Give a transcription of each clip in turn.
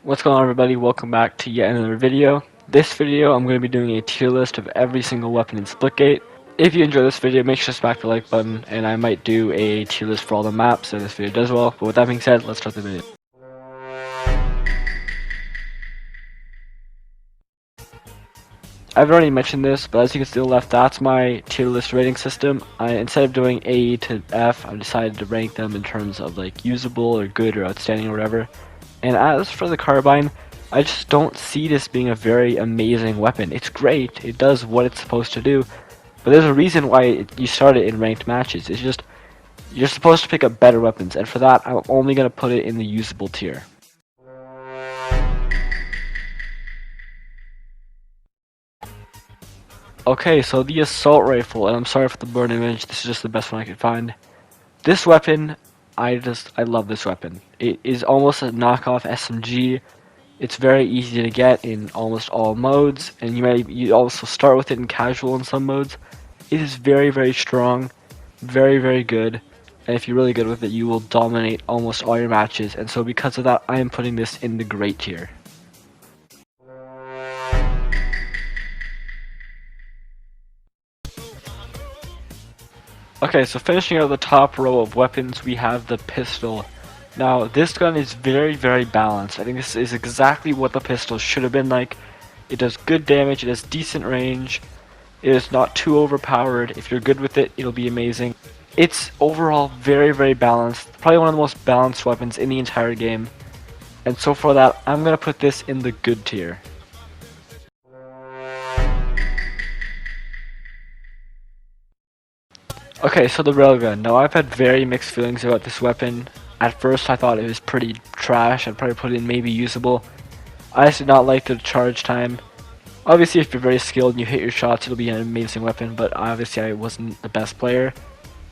What's going on, everybody? Welcome back to yet another video. This video I'm going to be doing a tier list of every single weapon in Splitgate. If you enjoy this video, make sure to smack the like button, and I might do a tier list for all the maps so this video does well. But with that being said, let's start the video. I've already mentioned this, but as you can see on the left, that's my tier list rating system. Instead of doing A to F, I've decided to rank them in terms of like usable or good or outstanding or whatever. And as for the carbine, I just don't see this being a very amazing weapon. It's great, it does what it's supposed to do, but there's a reason why you start it in ranked matches. It's just, you're supposed to pick up better weapons, and for that, I'm only going to put it in the usable tier. Okay, so the assault rifle, and I'm sorry for the blurred image, this is just the best one I could find. This weapon, I love this weapon. It is almost a knockoff SMG. It's very easy to get in almost all modes, and you also start with it in casual in some modes. It is very, very strong, very, very good, and if you're really good with it, you will dominate almost all your matches, and so because of that, I am putting this in the great tier. Okay, so finishing out the top row of weapons, we have the pistol. Now, this gun is very, very balanced. I think this is exactly what the pistol should have been like. It does good damage, it has decent range, it is not too overpowered. If you're good with it, it'll be amazing. It's overall very, very balanced. Probably one of the most balanced weapons in the entire game. And so for that, I'm going to put this in the good tier. Okay, so the railgun. Now, I've had very mixed feelings about this weapon. At first, I thought it was pretty trash. I'd probably put it in maybe usable. I just did not like the charge time. Obviously, if you're very skilled and you hit your shots, it'll be an amazing weapon, but obviously I wasn't the best player.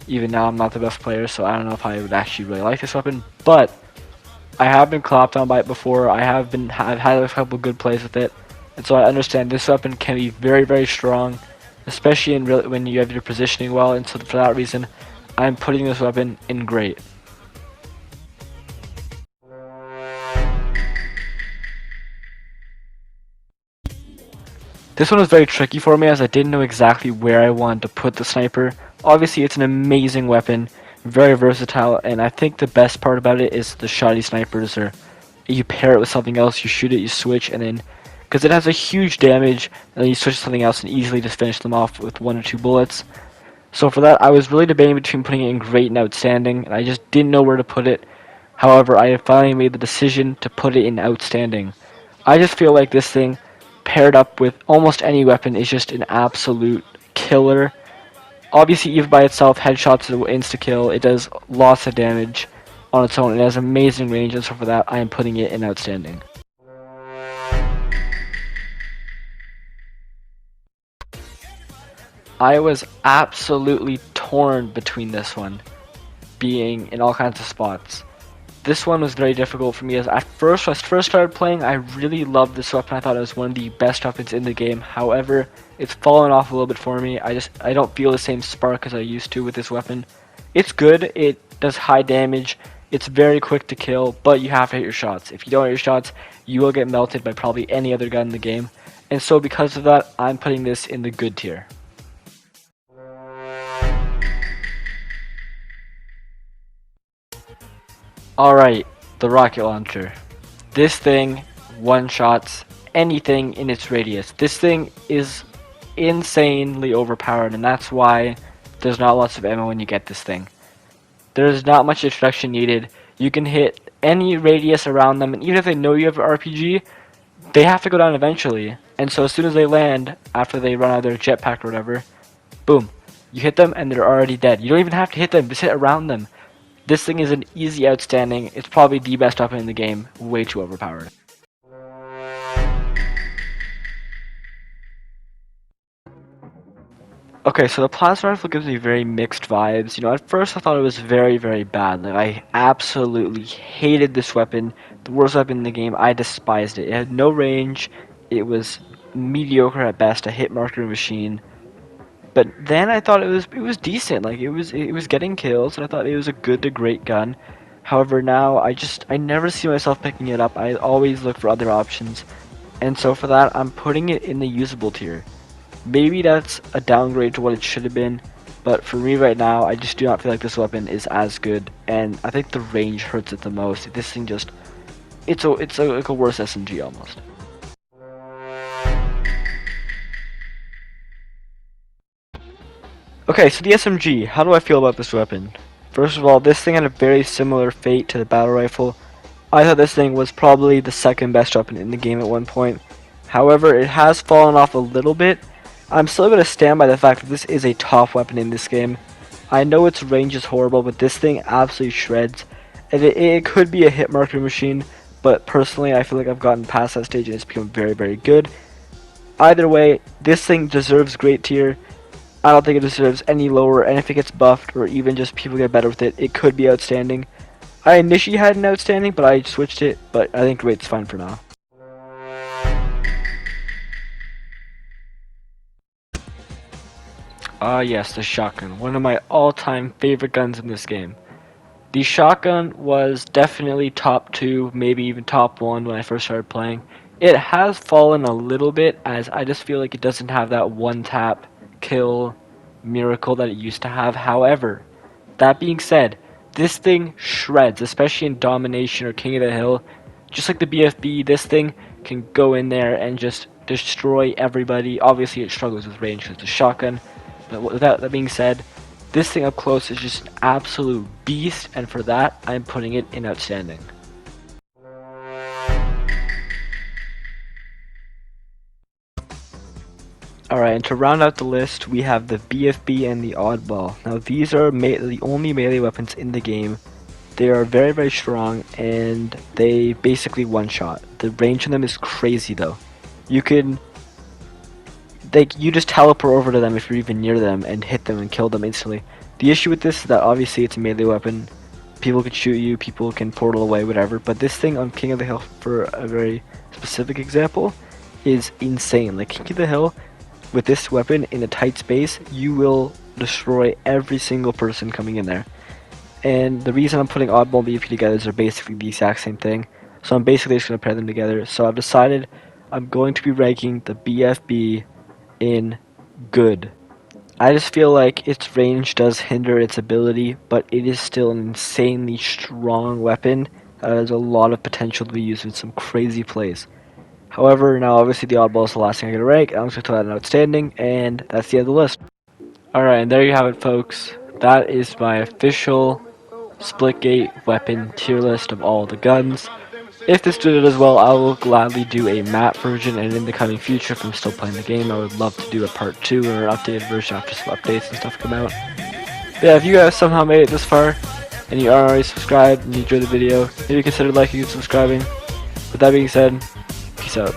Even now, I'm not the best player, so I don't know if I would actually really like this weapon. But I have been clapped on by it before. I've had a couple good plays with it, and so I understand this weapon can be very, very strong, especially when you have your positioning well, and so for that reason, I'm putting this weapon in great. This one was very tricky for me as I didn't know exactly where I wanted to put the sniper. Obviously, it's an amazing weapon, very versatile, and I think the best part about it is the shoddy snipers, or you pair it with something else, you shoot it, you switch, and then because it has a huge damage, and then you switch to something else and easily just finish them off with 1 or 2 bullets. So for that, I was really debating between putting it in great and outstanding, and I just didn't know where to put it. However, I have finally made the decision to put it in outstanding. I just feel like this thing, paired up with almost any weapon, is just an absolute killer. Obviously, even by itself, headshots is insta-kill. It does lots of damage on its own. It has amazing range, and so for that, I am putting it in outstanding. I was absolutely torn between this one, being in all kinds of spots. This one was very difficult for me as when I first started playing, I really loved this weapon. I thought it was one of the best weapons in the game. However, it's fallen off a little bit for me. I don't feel the same spark as I used to with this weapon. It's good, it does high damage, it's very quick to kill, but you have to hit your shots. If you don't hit your shots, you will get melted by probably any other gun in the game. And so because of that, I'm putting this in the good tier. Alright, the rocket launcher. This thing one-shots anything in its radius. This thing is insanely overpowered, and that's why there's not lots of ammo when you get this thing. There's not much introduction needed. You can hit any radius around them, and even if they know you have an RPG, they have to go down eventually. And so as soon as they land, after they run out of their jetpack or whatever, boom, you hit them and they're already dead. You don't even have to hit them, just hit around them. This thing is an easy outstanding. It's probably the best weapon in the game. Way too overpowered. Okay, so the plasma rifle gives me very mixed vibes. You know, at first I thought it was very, very bad. Like, I absolutely hated this weapon. The worst weapon in the game. I despised it. It had no range. It was mediocre at best. A hit marker machine. But then I thought it was decent. Like it was getting kills, and I thought it was a good to great gun. However, now I never see myself picking it up. I always look for other options. And so for that, I'm putting it in the usable tier. Maybe that's a downgrade to what it should have been, but for me right now, I just do not feel like this weapon is as good, and I think the range hurts it the most. This thing just, like a worse SMG almost. Okay, so the SMG, how do I feel about this weapon? First of all, this thing had a very similar fate to the battle rifle. I thought this thing was probably the second best weapon in the game at one point. However, it has fallen off a little bit. I'm still going to stand by the fact that this is a top weapon in this game. I know its range is horrible, but this thing absolutely shreds. And it could be a hit marker machine, but personally I feel like I've gotten past that stage and it's become very, very good. Either way, this thing deserves great tier. I don't think it deserves any lower, and if it gets buffed or even just people get better with it, it could be outstanding. I initially had an outstanding, but I switched it, but I think great's fine for now. Ah yes, the shotgun, one of my all-time favorite guns in this game. The shotgun was definitely top 2, maybe even top 1 when I first started playing. It has fallen a little bit, as I just feel like it doesn't have that one-tap kill miracle that it used to have. However, that being said, this thing shreds, especially in Domination or King of the Hill. Just like the BFB, this thing can go in there and just destroy everybody. Obviously, it struggles with range because it's a shotgun. But with that being said, this thing up close is just an absolute beast, and for that, I'm putting it in outstanding. Alright, and to round out the list, we have the BFB and the Oddball. Now, these are the only melee weapons in the game. They are very, very strong, and they basically one-shot. The range on them is crazy, though. You just teleport over to them if you're even near them and hit them and kill them instantly. The issue with this is that obviously it's a melee weapon. People can shoot you, people can portal away, whatever. But this thing on King of the Hill, for a very specific example, is insane. Like King of the Hill, with this weapon in a tight space, you will destroy every single person coming in there. And the reason I'm putting Oddball and BFB together is they're basically the exact same thing. So I'm basically just going to pair them together. So I've decided I'm going to be ranking the BFB in good. I just feel like its range does hinder its ability, but it is still an insanely strong weapon that has a lot of potential to be used in some crazy plays. However, now obviously the Oddball is the last thing I'm going to rank. I'm just going to throw that an outstanding, and that's the end of the list. Alright, and there you have it, folks. That is my official Splitgate weapon tier list of all the guns. If this did it as well, I will gladly do a map version, and in the coming future, if I'm still playing the game, I would love to do a part 2 or an updated version after some updates and stuff come out. But yeah, if you guys somehow made it this far, and you are already subscribed and you enjoyed the video, maybe consider liking and subscribing. With that being said, peace out.